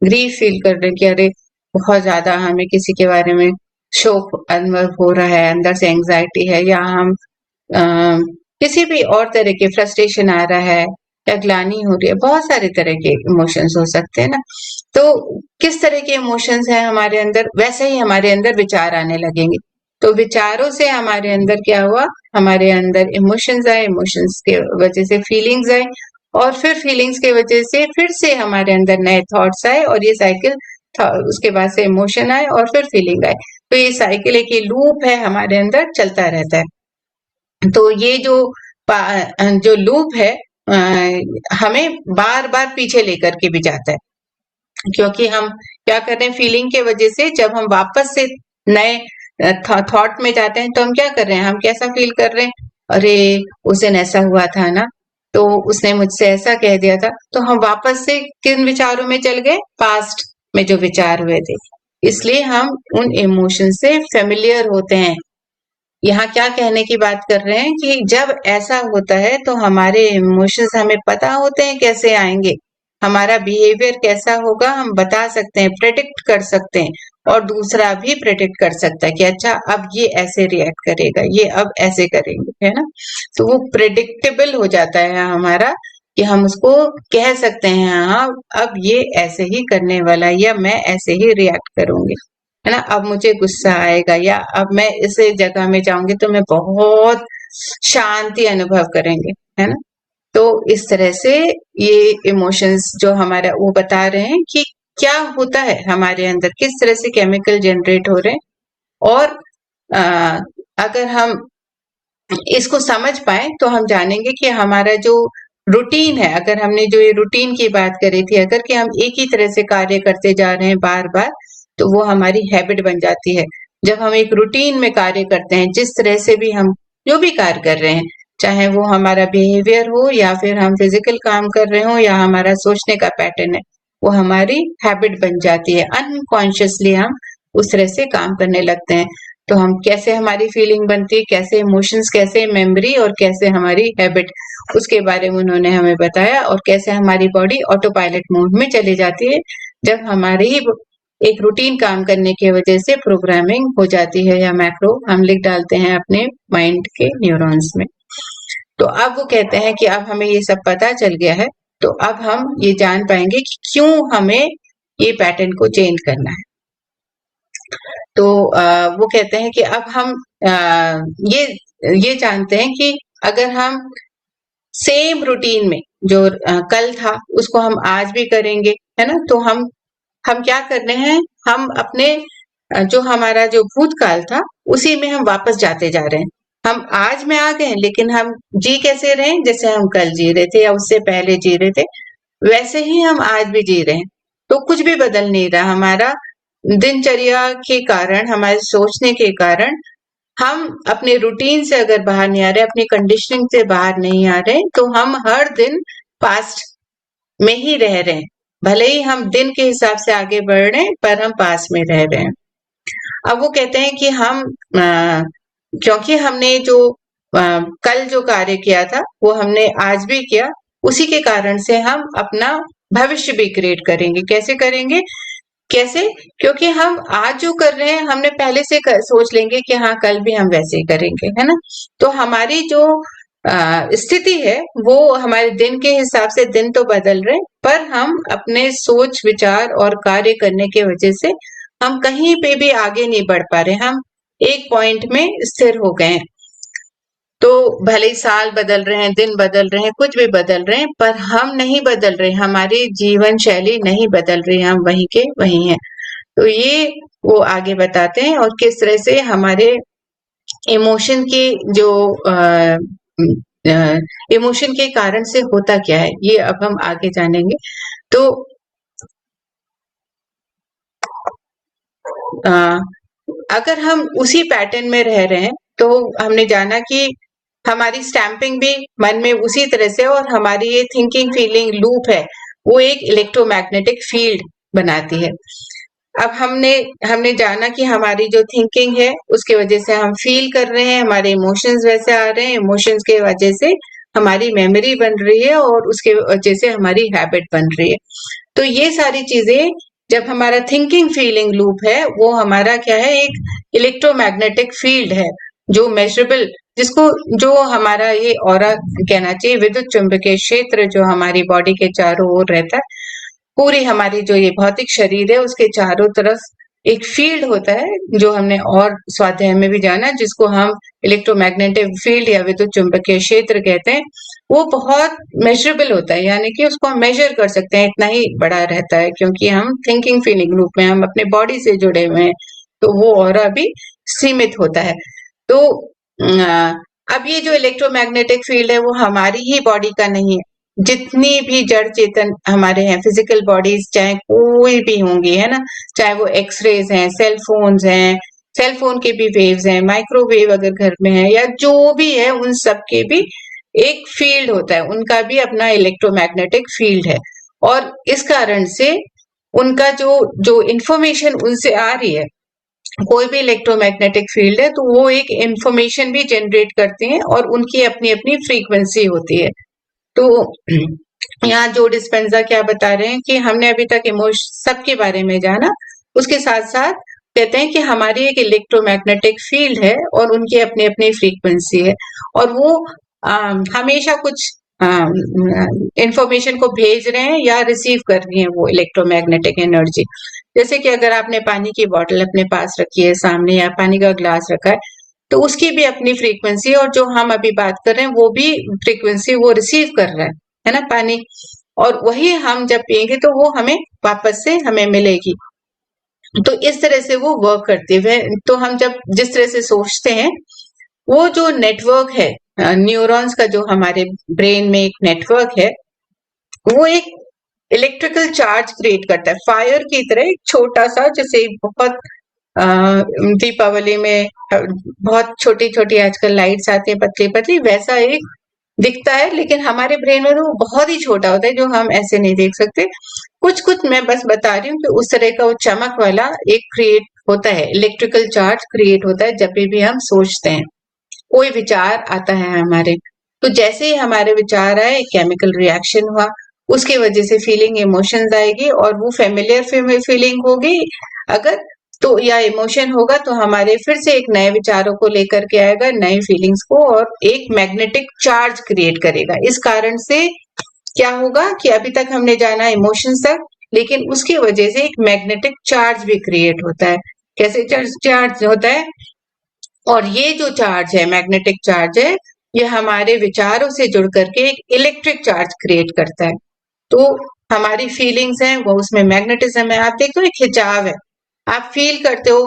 ग्रीफ फील कर रहे हैं कि अरे बहुत ज्यादा हमें किसी के बारे में शोक अनुभव हो रहा है, अंदर से एंजाइटी है, या हम किसी भी और तरह के फ्रस्ट्रेशन आ रहा है, या ग्लानी हो रही है, बहुत सारे तरह के इमोशंस हो सकते हैं ना। तो किस तरह के इमोशंस हैं हमारे अंदर, वैसे ही हमारे अंदर विचार आने लगेंगे। तो विचारों से हमारे अंदर क्या हुआ, हमारे अंदर इमोशंस आए, इमोशंस के वजह से फीलिंग्स आए, और फिर फीलिंग्स के वजह से फिर से हमारे अंदर नए थॉट्स आए, और ये साइकिल उसके बाद से इमोशन आए और फिर फीलिंग आए। तो ये साइकिल एक लूप है, हमारे अंदर चलता रहता है। तो ये जो लूप है हमें बार बार पीछे लेकर के भी जाता है, क्योंकि हम क्या कर रहे हैं, फीलिंग के वजह से जब हम वापस से नए थॉट में जाते हैं तो हम क्या कर रहे हैं, हम कैसा फील कर रहे हैं, अरे उस दिन ऐसा हुआ था ना, तो उसने मुझसे ऐसा कह दिया था, तो हम वापस से किन विचारों में चल गए, पास्ट में जो विचार हुए थे। इसलिए हम उन इमोशन से फेमिलियर होते हैं। यहाँ क्या कहने की बात कर रहे हैं कि जब ऐसा होता है तो हमारे इमोशंस हमें पता होते हैं कैसे आएंगे, हमारा बिहेवियर कैसा होगा हम बता सकते हैं, प्रेडिक्ट कर सकते हैं, और दूसरा भी प्रेडिक्ट कर सकता है कि अच्छा अब ये ऐसे रिएक्ट करेगा, ये अब ऐसे करेंगे, है ना। तो वो प्रेडिक्टेबल हो जाता है हमारा, कि हम उसको कह सकते हैं हाँ अब ये ऐसे ही करने वाला है, या मैं ऐसे ही रिएक्ट करूंगी, है ना। अब मुझे गुस्सा आएगा, या अब मैं इस जगह में जाऊंगी तो मैं बहुत शांति अनुभव करेंगे, है ना। तो इस तरह से ये इमोशंस जो हमारा वो बता रहे हैं कि क्या होता है हमारे अंदर, किस तरह से केमिकल जनरेट हो रहे हैं, और अगर हम इसको समझ पाए तो हम जानेंगे कि हमारा जो रूटीन है, अगर हमने जो ये रूटीन की बात करी थी, अगर कि हम एक ही तरह से कार्य करते जा रहे हैं बार बार, तो वो हमारी हैबिट बन जाती है। जब हम एक रूटीन में कार्य करते हैं, जिस तरह से भी हम जो भी कार्य कर रहे हैं, चाहे वो हमारा बिहेवियर हो या फिर हम फिजिकल काम कर रहे हो या हमारा सोचने का पैटर्न है, वो हमारी हैबिट बन जाती है। अनकॉन्शियसली हम उस तरह से काम करने लगते हैं। तो हम कैसे हमारी फीलिंग बनती है, कैसे इमोशंस, कैसे मेमोरी और कैसे हमारी हैबिट, उसके बारे में उन्होंने हमें बताया, और कैसे हमारी बॉडी ऑटो पायलट मोड में चली जाती है जब हमारी एक रूटीन काम करने की वजह से प्रोग्रामिंग हो जाती है, या मैक्रो हम लिख डालते हैं अपने माइंड के न्यूरॉन्स में। तो अब वो कहते हैं कि अब हमें ये सब पता चल गया है, तो अब हम ये जान पाएंगे कि क्यों हमें ये पैटर्न को चेंज करना है। तो वो कहते हैं कि अब हम ये जानते हैं कि अगर हम सेम रूटीन में जो कल था उसको हम आज भी करेंगे, है ना, तो हम क्या कर रहे हैं, हम अपने जो हमारा जो भूतकाल था उसी में हम वापस जाते जा रहे हैं। हम आज में आ गए, लेकिन हम जी कैसे रहे, जैसे हम कल जी रहे थे या उससे पहले जी रहे थे, वैसे ही हम आज भी जी रहे हैं। तो कुछ भी बदल नहीं रहा। हमारा दिनचर्या के कारण, हमारे सोचने के कारण हम अपने रूटीन से अगर बाहर नहीं आ रहे, अपनी कंडीशनिंग से बाहर नहीं आ रहे, तो हम हर दिन पास्ट में ही रह रहे हैं। भले ही हम दिन के हिसाब से आगे बढ़ रहे हैं, पर हम पास में रह रहे हैं। अब वो कहते हैं कि हम क्योंकि हमने जो कल जो कार्य किया था वो हमने आज भी किया, उसी के कारण से हम अपना भविष्य भी क्रिएट करेंगे। कैसे करेंगे, कैसे, क्योंकि हम आज जो कर रहे हैं हमने पहले से सोच लेंगे कि हाँ कल भी हम वैसे ही करेंगे, है ना। तो हमारी जो स्थिति है वो हमारे दिन के हिसाब से दिन तो बदल रहे, पर हम अपने सोच विचार और कार्य करने के वजह से हम कहीं पे भी आगे नहीं बढ़ पा रहे, हम एक पॉइंट में स्थिर हो गए हैं। तो भले ही साल बदल रहे हैं, दिन बदल रहे हैं, कुछ भी बदल रहे हैं, पर हम नहीं बदल रहे, हमारी जीवन शैली नहीं बदल रही, हम वहीं के वहीं हैं। तो ये वो आगे बताते हैं, और किस तरह से हमारे इमोशन की जो इमोशन के कारण से होता क्या है, ये अब हम आगे जानेंगे। तो अगर हम उसी पैटर्न में रह रहे हैं, तो हमने जाना कि हमारी स्टैंपिंग भी मन में उसी तरह से, और हमारी ये थिंकिंग फीलिंग लूप है वो एक इलेक्ट्रोमैग्नेटिक फील्ड बनाती है। अब हमने जाना कि हमारी जो थिंकिंग है उसके वजह से हम फील कर रहे हैं, हमारे इमोशंस वैसे आ रहे हैं, इमोशंस के वजह से हमारी मेमोरी बन रही है, और उसके वजह से हमारी हैबिट बन रही है। तो ये सारी चीजें, जब हमारा थिंकिंग फीलिंग लूप है, वो हमारा क्या है, एक इलेक्ट्रोमैग्नेटिक फील्ड है जो मेजरेबल, जिसको जो हमारा ये ऑरा कहना चाहिए, विद्युत चुंबकीय क्षेत्र जो हमारी बॉडी के चारों ओर रहता है, पूरी हमारी जो ये भौतिक शरीर है उसके चारों तरफ एक फील्ड होता है जो हमने और स्वाध्याय में भी जाना, जिसको हम इलेक्ट्रोमैग्नेटिक फील्ड या विद्युत चुंबकीय क्षेत्र कहते हैं। वो बहुत मेजरेबल होता है, यानी कि उसको हम मेजर कर सकते हैं, इतना ही बड़ा रहता है, क्योंकि हम थिंकिंग फीलिंग ग्रुप में, हम अपने बॉडी से जुड़े हुए हैं, तो वो ऑरा भी सीमित होता है। तो अब ये जो इलेक्ट्रोमैग्नेटिक फील्ड है वो हमारी ही बॉडी का नहीं है, जितनी भी जड़ चेतन हमारे हैं, फिजिकल बॉडीज चाहे कोई भी होंगी, है ना, चाहे वो एक्सरेज हैं, सेल फोन्स हैं, सेल फोन के भी वेव्स हैं, माइक्रोवेव अगर घर में है, या जो भी है, उन सब के भी एक फील्ड होता है, उनका भी अपना इलेक्ट्रोमैग्नेटिक फील्ड है। और इस कारण से उनका जो जो इंफॉर्मेशन उनसे आ रही है, कोई भी इलेक्ट्रोमैग्नेटिक फील्ड है, तो वो एक इंफॉर्मेशन भी जनरेट करते हैं और उनकी अपनी अपनी फ्रीक्वेंसी होती है। तो यहाँ जो डिस्पेंजा क्या बता रहे हैं कि हमने अभी तक इमोशन सबके बारे में जाना, उसके साथ साथ कहते हैं कि हमारी एक इलेक्ट्रोमैग्नेटिक फील्ड है और उनकी अपनी अपनी फ्रीक्वेंसी है, और वो हमेशा कुछ इंफॉर्मेशन को भेज रहे हैं या रिसीव कर रही हैं वो इलेक्ट्रोमैग्नेटिक एनर्जी। जैसे कि अगर आपने पानी की बोतल अपने पास रखी है सामने, या पानी का ग्लास रखा है, तो उसकी भी अपनी फ्रीक्वेंसी, और जो हम अभी बात कर रहे हैं वो भी फ्रीक्वेंसी वो रिसीव कर रहा है ना, पानी, और वही हम जब पिएंगे तो वो हमें वापस से हमें मिलेगी। तो इस तरह से वो वर्क करती है। तो हम जब जिस तरह से सोचते हैं, वो जो नेटवर्क है न्यूरॉन्स का, जो हमारे ब्रेन में एक नेटवर्क है, वो एक इलेक्ट्रिकल चार्ज क्रिएट करता है, फायर की तरह एक छोटा सा, जैसे बहुत दीपावली में बहुत छोटी छोटी आजकल लाइट्स आती है पतली पतली, वैसा एक दिखता है, लेकिन हमारे ब्रेन में वो बहुत ही छोटा होता है, जो हम ऐसे नहीं देख सकते। कुछ कुछ मैं बस बता रही हूँ कि उस तरह का वो चमक वाला एक क्रिएट होता है, इलेक्ट्रिकल चार्ज क्रिएट होता है जब भी हम सोचते हैं, कोई विचार आता है हमारे। तो जैसे ही हमारे विचार आए, केमिकल रिएक्शन हुआ, उसकी वजह से फीलिंग इमोशंस आएगी, और वो फेमिलियर फीलिंग होगी अगर, तो या इमोशन होगा, तो हमारे फिर से एक नए विचारों को लेकर के आएगा, नए फीलिंग्स को, और एक मैग्नेटिक चार्ज क्रिएट करेगा। इस कारण से क्या होगा कि अभी तक हमने जाना इमोशंस तक, लेकिन उसकी वजह से एक मैग्नेटिक चार्ज भी क्रिएट होता है। कैसे चार्ज होता है? और ये जो चार्ज है, मैग्नेटिक चार्ज है, ये हमारे विचारों से जुड़ करके एक इलेक्ट्रिक चार्ज क्रिएट करता है। तो हमारी फीलिंग्स हैं वो, उसमें मैग्नेटिज्म है। आप देखो, एक खिंचाव है, आप फील करते हो,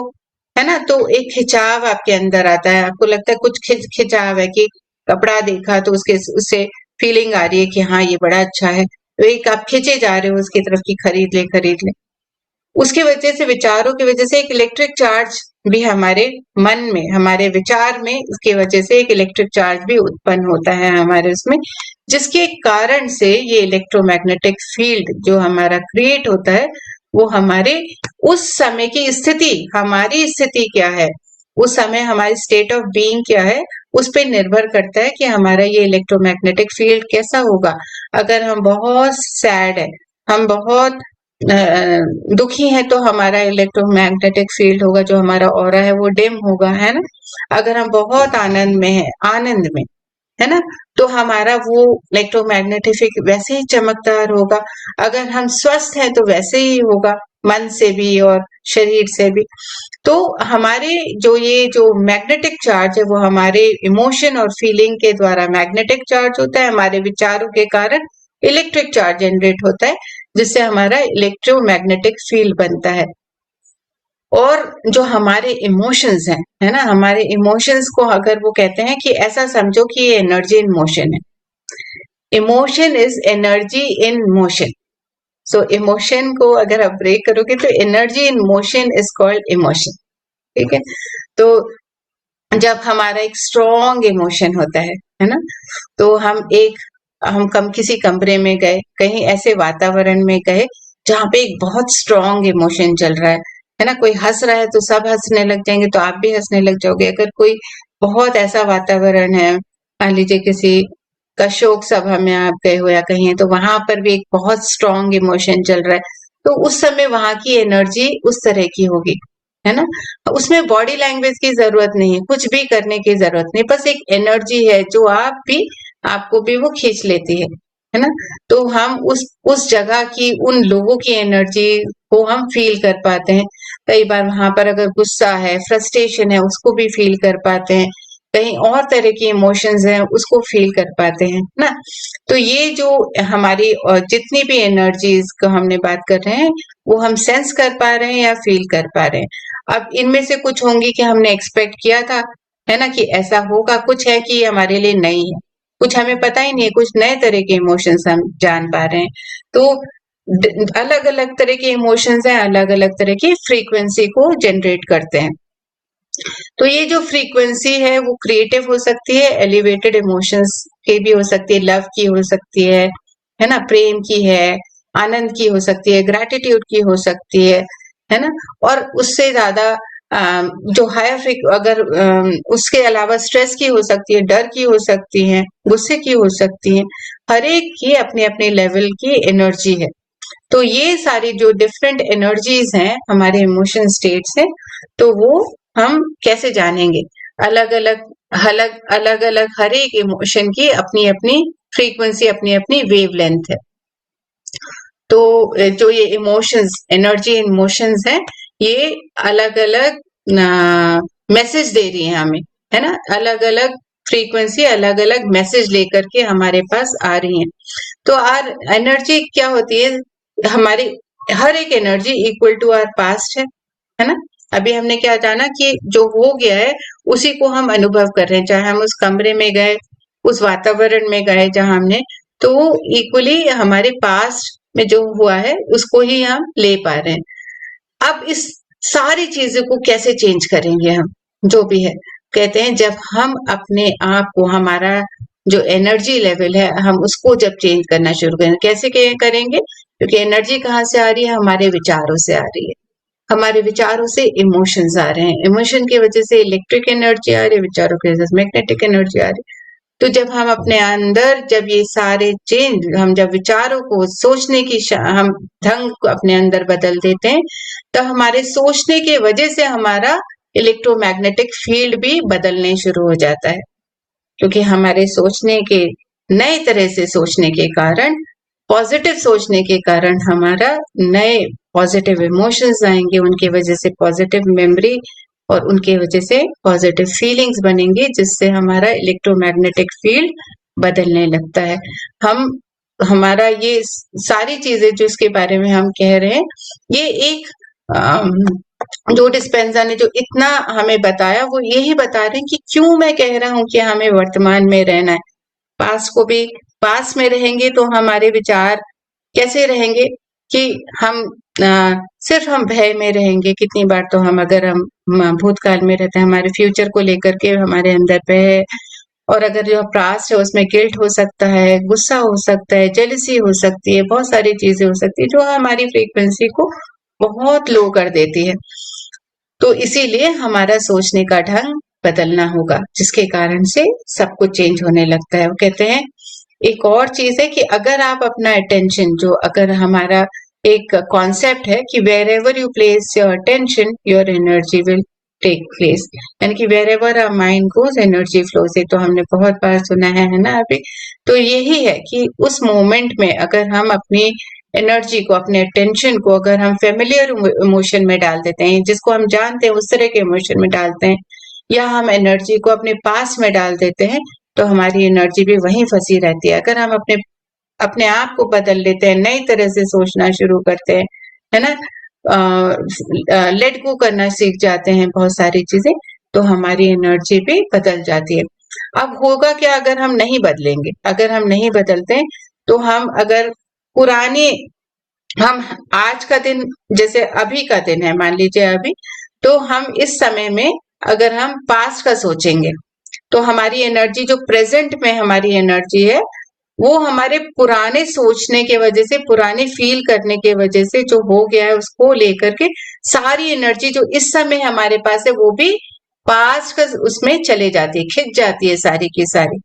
है ना, तो एक खिंचाव आपके अंदर आता है, आपको लगता है कुछ खिंचाव है, कि कपड़ा देखा तो उसके उससे फीलिंग आ रही है कि हाँ ये बड़ा अच्छा है, तो एक आप खींचे जा रहे हो उसकी तरफ की खरीद ले। उसकी वजह से, विचारों की वजह से एक इलेक्ट्रिक चार्ज भी हमारे मन में, हमारे विचार में, उसकी वजह से एक इलेक्ट्रिक चार्ज भी उत्पन्न होता है हमारे उसमें, जिसके कारण से ये इलेक्ट्रोमैग्नेटिक फील्ड जो हमारा क्रिएट होता है, वो हमारे उस समय की स्थिति, हमारी स्थिति क्या है, उस समय हमारी स्टेट ऑफ बीइंग क्या है, उस पर निर्भर करता है कि हमारा ये इलेक्ट्रोमैग्नेटिक फील्ड कैसा होगा। अगर हम बहुत सैड है, हम बहुत दुखी है, तो हमारा इलेक्ट्रोमैग्नेटिक फील्ड होगा, जो हमारा ऑरा है, वो डिम होगा, है ना। अगर हम बहुत आनंद में है, आनंद में, है ना, तो हमारा वो इलेक्ट्रोमैग्नेटिक वैसे ही चमकदार होगा। अगर हम स्वस्थ हैं तो वैसे ही होगा, मन से भी और शरीर से भी। तो हमारे जो मैग्नेटिक चार्ज है, वो हमारे इमोशन और फीलिंग के द्वारा मैग्नेटिक चार्ज होता है, हमारे विचारों के कारण इलेक्ट्रिक चार्ज जनरेट होता है, जिससे हमारा इलेक्ट्रोमैग्नेटिक फील्ड बनता है। और जो हमारे इमोशंस हैं, है ना, हमारे इमोशंस को अगर वो कहते हैं कि ऐसा समझो कि ये एनर्जी इन मोशन है, emotion is energy in motion. So emotion को अगर आप ब्रेक करोगे तो energy in motion is called emotion, ठीक है। तो जब हमारा एक स्ट्रॉन्ग इमोशन होता है ना, तो हम कम किसी कमरे में गए, कहीं ऐसे वातावरण में गए जहाँ पे एक बहुत स्ट्रॉन्ग इमोशन चल रहा है ना, कोई हंस रहा है तो सब हंसने लग जाएंगे, तो आप भी हंसने लग जाओगे। अगर कोई बहुत ऐसा वातावरण है, मान लीजिए किसी का शोक सभा में आप गए हो या कहीं, तो वहां पर भी एक बहुत स्ट्रॉन्ग इमोशन चल रहा है, तो उस समय वहां की एनर्जी उस तरह की होगी, है ना। उसमें बॉडी लैंग्वेज की जरूरत नहीं है, कुछ भी करने की जरूरत नहीं, बस एक एनर्जी है जो आपको भी वो खींच लेती है है ना? तो हम उस जगह की, उन लोगों की एनर्जी को हम फील कर पाते हैं। कई बार वहां पर अगर गुस्सा है, फ्रस्ट्रेशन है, उसको भी फील कर पाते हैं। कहीं और तरह की इमोशंस हैं, उसको फील कर पाते हैं ना। तो ये जो हमारी जितनी भी एनर्जीज का हमने बात कर रहे हैं, वो हम सेंस कर पा रहे हैं या फील कर पा रहे हैं। अब इनमें से कुछ होंगी कि हमने एक्सपेक्ट किया था, है ना, कि ऐसा होगा, कुछ है कि हमारे लिए नई है, कुछ हमें पता ही नहीं है, कुछ नए तरह के इमोशंस हम जान पा रहे हैं। तो अलग अलग तरह के इमोशंस हैं, अलग अलग तरह की फ्रीक्वेंसी को जनरेट करते हैं। तो ये जो फ्रीक्वेंसी है वो क्रिएटिव हो सकती है, एलिवेटेड इमोशंस की भी हो सकती है, लव की हो सकती है ना, प्रेम की है, आनंद की हो सकती है, ग्रैटिट्यूड की हो सकती है ना। और उससे ज्यादा जो हायर अगर उसके अलावा स्ट्रेस की हो सकती है, डर की हो सकती है, गुस्से की हो सकती है। हर एक की अपने अपने लेवल की एनर्जी है। तो ये सारी जो डिफरेंट एनर्जीज हैं, हमारे इमोशन स्टेट्स हैं, तो वो हम कैसे जानेंगे? अलग अलग अलग अलग हर एक इमोशन की अपनी अपनी फ्रीक्वेंसी, अपनी अपनी वेवलेंथ है। तो जो ये इमोशंस, एनर्जी इमोशंस हैं, ये अलग अलग मैसेज दे रही है हमें, है ना। अलग अलग फ्रीक्वेंसी, अलग अलग मैसेज लेकर के हमारे पास आ रही है। तो आर एनर्जी क्या होती है? हमारी हर एक energy equal to our past है ना। अभी हमने क्या जाना कि जो हो गया है उसी को हम अनुभव कर रहे हैं, चाहे हम उस कमरे में गए, उस वातावरण में गए जहां हमने, तो इक्वली हमारे पास्ट में जो हुआ है उसको ही हम ले पा रहे हैं। अब इस सारी चीजों को कैसे चेंज करेंगे हम? जो भी है, कहते हैं जब हम अपने आप को, हमारा जो एनर्जी लेवल है, हम उसको जब चेंज करना शुरू करेंगे। कैसे करेंगे? क्योंकि एनर्जी कहाँ से आ रही है? हमारे विचारों से आ रही है। हमारे विचारों से इमोशंस आ रहे हैं, इमोशन की वजह से इलेक्ट्रिक एनर्जी आ रही है, विचारों की वजह से मैग्नेटिक एनर्जी आ रही है। तो जब हम अपने अंदर, जब ये सारे चेंज, हम जब विचारों को, सोचने की हम ढंग को अपने अंदर बदल देते हैं, तो हमारे सोचने की वजह से हमारा इलेक्ट्रोमैग्नेटिक फील्ड भी बदलने शुरू हो जाता है। क्योंकि हमारे सोचने के, नए तरह से सोचने के कारण, पॉजिटिव सोचने के कारण हमारा नए पॉजिटिव इमोशंस आएंगे, उनकी वजह से पॉजिटिव मेमोरी और उनके वजह से पॉजिटिव फीलिंग्स बनेंगी, जिससे हमारा इलेक्ट्रोमैग्नेटिक फील्ड बदलने लगता है। हम हमारा ये सारी चीजें जो इसके बारे में हम कह रहे हैं, ये एक जो डिस्पेंजा ने जो इतना हमें बताया, वो यही बता रहे हैं कि क्यों मैं कह रहा हूं कि हमें वर्तमान में रहना है। पास को भी, पास में रहेंगे तो हमारे विचार कैसे रहेंगे कि हम सिर्फ हम भय में रहेंगे। कितनी बार तो हम, अगर हम भूतकाल में रहते हैं, हमारे फ्यूचर को लेकर के हमारे अंदर भय है, और अगर जो पास्ट है उसमें गिल्ट हो सकता है, गुस्सा हो सकता है, जेलसी हो सकती है, बहुत सारी चीजें हो सकती है जो हमारी फ्रीक्वेंसी को बहुत लो कर देती है। तो इसीलिए हमारा सोचने का ढंग बदलना होगा, जिसके कारण से सब कुछ चेंज होने लगता है। वो कहते हैं एक और चीज है कि अगर आप अपना अटेंशन, जो अगर हमारा एक कॉन्सेप्ट है कि wherever you place your attention, your energy will take place, यानी कि wherever our mind goes energy flows. ये तो हमने बहुत बार सुना है ना अभी। तो यही है कि उस मोमेंट में अगर हम अपनी एनर्जी को, अपने अटेंशन को अगर हम फेमिलियर इमोशन में डाल देते हैं, जिसको हम जानते हैं उस तरह के इमोशन में डालते हैं, या हम एनर्जी को अपने पास में डाल देते हैं, तो हमारी एनर्जी भी वहीं फंसी रहती है। अगर हम अपने अपने आप को बदल लेते हैं, नई तरह से सोचना शुरू करते हैं, है ना, लेट गो करना सीख जाते हैं बहुत सारी चीजें, तो हमारी एनर्जी भी बदल जाती है। अब होगा क्या अगर हम नहीं बदलेंगे? अगर हम नहीं बदलते, तो हम अगर पुराने, हम आज का दिन, जैसे अभी का दिन है, मान लीजिए अभी, तो हम इस समय में अगर हम पास्ट का सोचेंगे, तो हमारी एनर्जी, जो प्रेजेंट में हमारी एनर्जी है, वो हमारे पुराने सोचने के वजह से, पुराने फील करने के वजह से जो हो गया है उसको लेकर के सारी एनर्जी जो इस समय हमारे पास है, वो भी पास्ट का उसमें चले जाती है, खिंच जाती है सारी की सारी,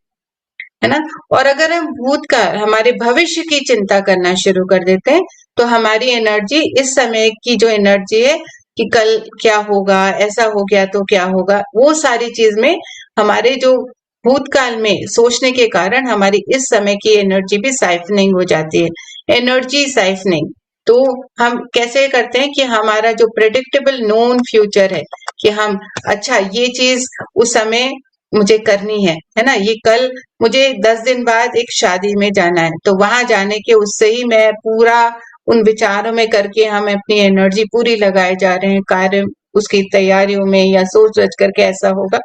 है ना। और अगर हम भूतकाल, हमारे भविष्य की चिंता करना शुरू कर देते हैं, तो हमारी एनर्जी, इस समय की जो एनर्जी है कि कल क्या होगा, ऐसा हो गया तो क्या होगा, वो सारी चीज में हमारे जो भूतकाल में सोचने के कारण हमारी इस समय की एनर्जी भी साइफनिंग हो जाती है, एनर्जी साइफनिंग। तो हम कैसे करते हैं कि हमारा जो प्रेडिक्टेबल नोन फ्यूचर है कि हम अच्छा ये चीज उस समय मुझे करनी है ना, ये कल मुझे 10 दिन बाद एक शादी में जाना है, तो वहां जाने के उससे ही मैं पूरा उन विचारों में करके हम अपनी एनर्जी पूरी लगाए जा रहे हैं कार्य उसकी तैयारियों में या सोच सोच करके ऐसा होगा,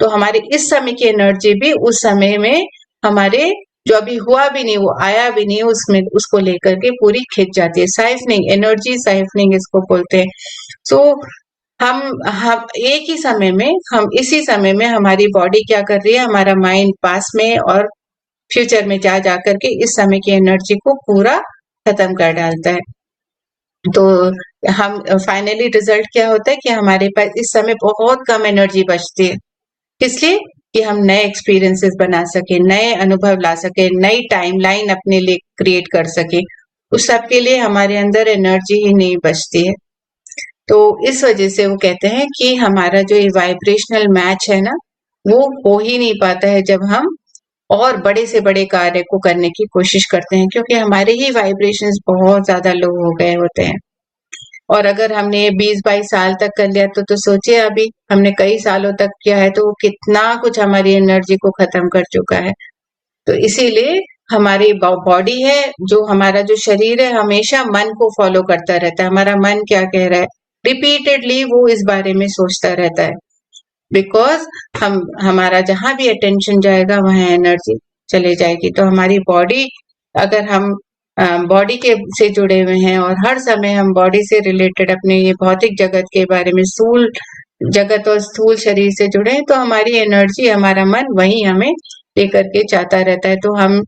तो हमारी इस समय की एनर्जी भी उस समय में हमारे जो अभी हुआ भी नहीं, वो आया भी नहीं, उसमें उसको लेकर के पूरी खिंच जाती है। साइफनिंग, एनर्जी साइफनिंग इसको बोलते हैं। सो हम एक ही समय में, हम इसी समय में हमारी बॉडी क्या कर रही है, हमारा माइंड पास में और फ्यूचर में जा जा करके इस समय की एनर्जी को पूरा खत्म कर डालता है। तो हम फाइनली रिजल्ट क्या होता है कि हमारे पास इस समय बहुत कम एनर्जी बचती है, इसलिए कि हम नए एक्सपीरियंसेस बना सके, नए अनुभव ला सके, नई टाइमलाइन अपने लिए क्रिएट कर सके, उस सब के लिए हमारे अंदर एनर्जी ही नहीं बचती है। तो इस वजह से वो कहते हैं कि हमारा जो ये वाइब्रेशनल मैच है ना, वो हो ही नहीं पाता है जब हम और बड़े से बड़े कार्य को करने की कोशिश करते हैं, क्योंकि हमारे ही वाइब्रेशंस बहुत ज्यादा लो हो गए होते हैं। और अगर हमने 20-22 साल तक कर लिया तो सोचिए अभी हमने कई सालों तक किया है, तो वो कितना कुछ हमारी एनर्जी को खत्म कर चुका है। तो इसीलिए हमारी बॉडी है, जो हमारा जो शरीर है, हमेशा मन को फॉलो करता रहता है, हमारा मन क्या कह रहा है रिपीटेडली वो इस बारे में सोचता रहता है, बिकॉज हमारा जहां भी अटेंशन जाएगा वहां एनर्जी चले जाएगी। तो हमारी बॉडी, अगर हम बॉडी के से जुड़े हुए हैं और हर समय हम बॉडी से रिलेटेड अपने ये भौतिक जगत के बारे में, स्थूल जगत और स्थूल शरीर से जुड़े हैं, तो हमारी एनर्जी, हमारा मन वही हमें लेकर के चाहता रहता है। तो हम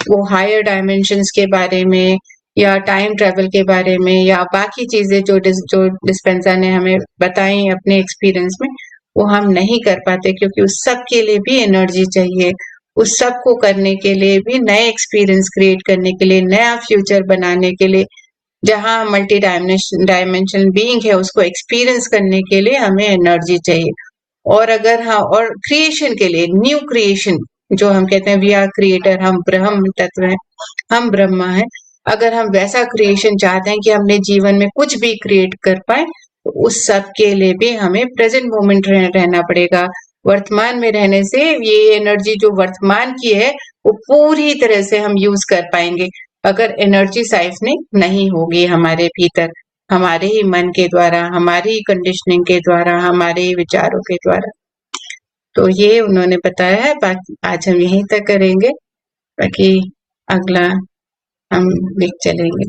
वो हायर डायमेंशंस के बारे में या टाइम ट्रेवल के बारे में या बाकी चीजें जो डिस्पेंसा ने हमें बताई अपने एक्सपीरियंस में, वो हम नहीं कर पाते, क्योंकि उस सब के लिए भी एनर्जी चाहिए, उस सब को करने के लिए भी, नए एक्सपीरियंस क्रिएट करने के लिए, नया फ्यूचर बनाने के लिए, जहां मल्टी डायमेंशनल बीइंग है उसको एक्सपीरियंस करने के लिए हमें एनर्जी चाहिए। और अगर हाँ, और क्रिएशन के लिए, न्यू क्रिएशन जो हम कहते हैं वी आर क्रिएटर, हम ब्रह्म तत्व हैं, हम ब्रह्मा हैं, अगर हम वैसा क्रिएशन चाहते हैं कि हमने जीवन में कुछ भी क्रिएट कर पाए, तो उस सब के लिए भी हमें प्रेजेंट मोमेंट रहना पड़ेगा। वर्तमान में रहने से ये एनर्जी जो वर्तमान की है वो पूरी तरह से हम यूज कर पाएंगे। अगर एनर्जी साइफनिंग नहीं होगी हमारे भीतर, हमारे ही मन के द्वारा, हमारी ही कंडीशनिंग के द्वारा, हमारे ही विचारों के द्वारा। तो ये उन्होंने बताया है। बाकी आज हम यहीं तक करेंगे, बाकी अगला हम देख चलेंगे।